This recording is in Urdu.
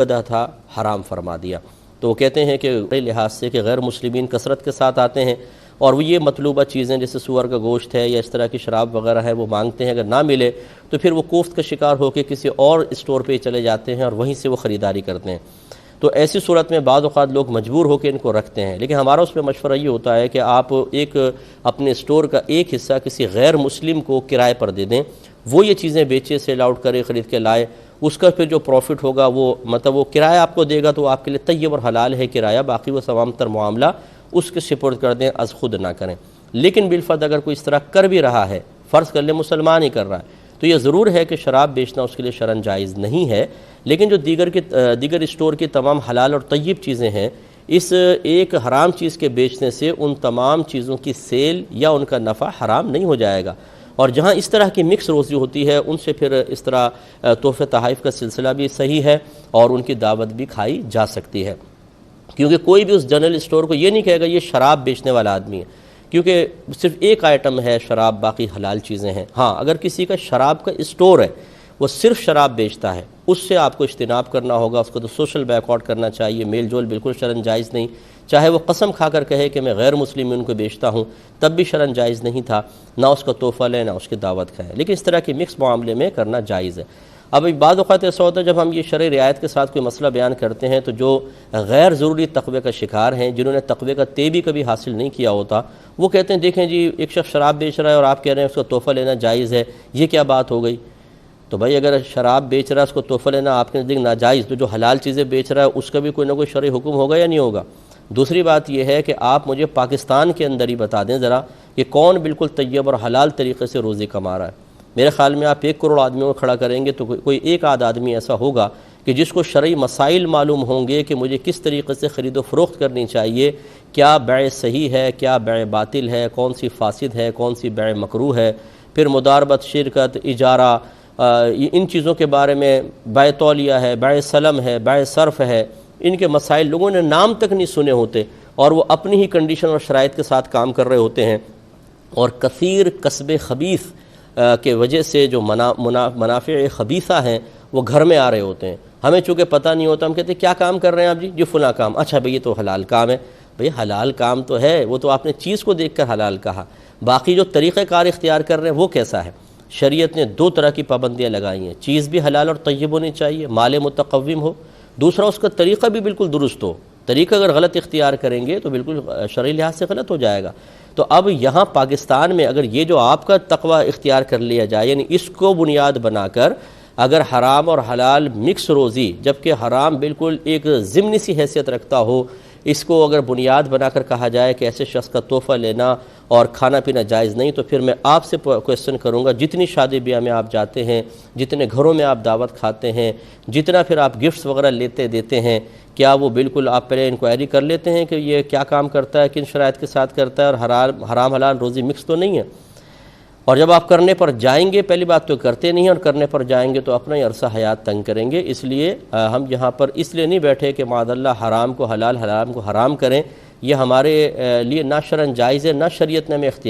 پیدا تھا حرام فرما دیا۔ تو وہ کہتے ہیں کہ لحاظ سے کہ غیر مسلمین کثرت کے ساتھ آتے ہیں اور وہ یہ مطلوبہ چیزیں جیسے سور کا گوشت ہے یا اس طرح کی شراب وغیرہ ہے وہ مانگتے ہیں، اگر نہ ملے تو پھر وہ کوفت کا شکار ہو کے کسی اور اسٹور پہ چلے جاتے ہیں اور وہیں سے وہ خریداری کرتے ہیں۔ تو ایسی صورت میں بعض اوقات لوگ مجبور ہو کے ان کو رکھتے ہیں، لیکن ہمارا اس میں مشورہ یہ ہوتا ہے کہ آپ ایک اپنے اسٹور کا ایک حصہ کسی غیر مسلم کو کرائے پر دے دیں، وہ یہ چیزیں بیچے، سیل آؤٹ کرے، خرید کے لائے، اس کا پھر جو پروفٹ ہوگا وہ وہ کرایہ آپ کو دے گا تو آپ کے لیے طیب اور حلال ہے کرایہ، باقی وہ تمام تر معاملہ اس کے سپرد کر دیں، از خود نہ کریں۔ لیکن بالفرض اگر کوئی اس طرح کر بھی رہا ہے، فرض کر لیں مسلمان ہی کر رہا ہے، تو یہ ضرور ہے کہ شراب بیچنا اس کے لیے شرعاً جائز نہیں ہے، لیکن جو دیگر اسٹور کی تمام حلال اور طیب چیزیں ہیں، اس ایک حرام چیز کے بیچنے سے ان تمام چیزوں کی سیل یا ان کا نفع حرام نہیں ہو جائے گا۔ اور جہاں اس طرح کی مکس روزی ہوتی ہے ان سے پھر اس طرح تحفہ تحائف کا سلسلہ بھی صحیح ہے اور ان کی دعوت بھی کھائی جا سکتی ہے، کیونکہ کوئی بھی اس جنرل اسٹور کو یہ نہیں کہے گا یہ شراب بیچنے والا آدمی ہے، کیونکہ صرف ایک آئٹم ہے شراب، باقی حلال چیزیں ہیں۔ ہاں اگر کسی کا شراب کا اسٹور ہے، وہ صرف شراب بیچتا ہے، اس سے آپ کو اجتناب کرنا ہوگا، اس کو تو سوشل بیک آؤٹ کرنا چاہیے، میل جول بالکل شرعاً جائز نہیں، چاہے وہ قسم کھا کر کہے کہ میں غیر مسلمین کو بیچتا ہوں تب بھی شرعاً جائز نہیں تھا، نہ اس کا تحفہ لے نہ اس کی دعوت کھائے، لیکن اس طرح کی مکس معاملے میں کرنا جائز ہے۔ اب بعض اوقات ایسا ہوتا ہے جب ہم یہ شرعی رعایت کے ساتھ کوئی مسئلہ بیان کرتے ہیں تو جو غیر ضروری تقوی کا شکار ہیں، جنہوں نے تقوی کا تے بھی کبھی حاصل نہیں کیا ہوتا، وہ کہتے ہیں دیکھیں جی ایک شخص شراب بیچ رہا ہے اور آپ کہہ رہے ہیں اس کا تحفہ لینا جائز ہے، یہ کیا بات ہو گئی؟ تو بھائی اگر شراب بیچ رہا ہے اس کو تحفہ لینا آپ کے نزدیک ناجائز، تو جو حلال چیزیں بیچ رہا ہے اس کا بھی کوئی نہ کوئی شرعی حکم ہوگا یا نہیں ہوگا؟ دوسری بات یہ ہے کہ آپ مجھے پاکستان کے اندر ہی بتا دیں ذرا کہ کون بالکل طیب اور حلال طریقے سے روزی کما رہا ہے۔ میرے خیال میں آپ 1 کروڑ آدمیوں کو کھڑا کریں گے تو کوئی ایک آدھ آدمی ایسا ہوگا کہ جس کو شرعی مسائل معلوم ہوں گے کہ مجھے کس طریقے سے خرید و فروخت کرنی چاہیے، کیا بیع صحیح ہے، کیا بیع باطل ہے، کون سی فاسد ہے، کون سی بیع مکروہ ہے، پھر مداربت، شرکت، اجارہ، ان چیزوں کے بارے میں بیع تولیہ ہے، بیع سلم ہے، بیع صرف ہے، ان کے مسائل لوگوں نے نام تک نہیں سنے ہوتے اور وہ اپنی ہی کنڈیشن اور شرائط کے ساتھ کام کر رہے ہوتے ہیں، اور کثیر کسب خبیث کے وجہ سے جو منافع خبیثہ ہیں وہ گھر میں آ رہے ہوتے ہیں۔ ہمیں چونکہ پتہ نہیں ہوتا، ہم کہتے ہیں کیا کام کر رہے ہیں آپ جی؟ فلاں کام۔ اچھا بھئی یہ تو حلال کام ہے۔ بھئی حلال کام تو ہے، وہ تو آپ نے چیز کو دیکھ کر حلال کہا، باقی جو طریقہ کار اختیار کر رہے ہیں وہ کیسا ہے؟ شریعت نے 2 طرح کی پابندیاں لگائی ہیں، چیز بھی حلال اور طیب ہونی چاہیے، مال متقوم ہو، دوسرا اس کا طریقہ بھی بالکل درست ہو۔ طریقہ اگر غلط اختیار کریں گے تو بالکل شرعی لحاظ سے غلط ہو جائے گا۔ تو اب یہاں پاکستان میں اگر یہ جو آپ کا تقوی اختیار کر لیا جائے، یعنی اس کو بنیاد بنا کر اگر حرام اور حلال مکس روزی، جبکہ حرام بالکل ایک ضمنی سی حیثیت رکھتا ہو، اس کو اگر بنیاد بنا کر کہا جائے کہ ایسے شخص کا تحفہ لینا اور کھانا پینا جائز نہیں، تو پھر میں آپ سے کویسچن کروں گا، جتنی شادی بیاہ میں آپ جاتے ہیں، جتنے گھروں میں آپ دعوت کھاتے ہیں، جتنا پھر آپ گفٹس وغیرہ لیتے دیتے ہیں، کیا وہ بالکل آپ پہلے انکوائری کر لیتے ہیں کہ یہ کیا کام کرتا ہے، کن شرائط کے ساتھ کرتا ہے اور حرام حلال روزی مکس تو نہیں ہے؟ اور جب آپ کرنے پر جائیں گے، پہلی بات تو کرتے نہیں ہیں، اور کرنے پر جائیں گے تو اپنا ہی عرصہ حیات تنگ کریں گے۔ اس لیے ہم یہاں پر اس لیے نہیں بیٹھے کہ معاذ اللہ حرام کو حلال، حرام کو حرام کریں، یہ ہمارے لیے نہ شرعاً جائز ہے، نہ شریعت نے ہمیں اختیار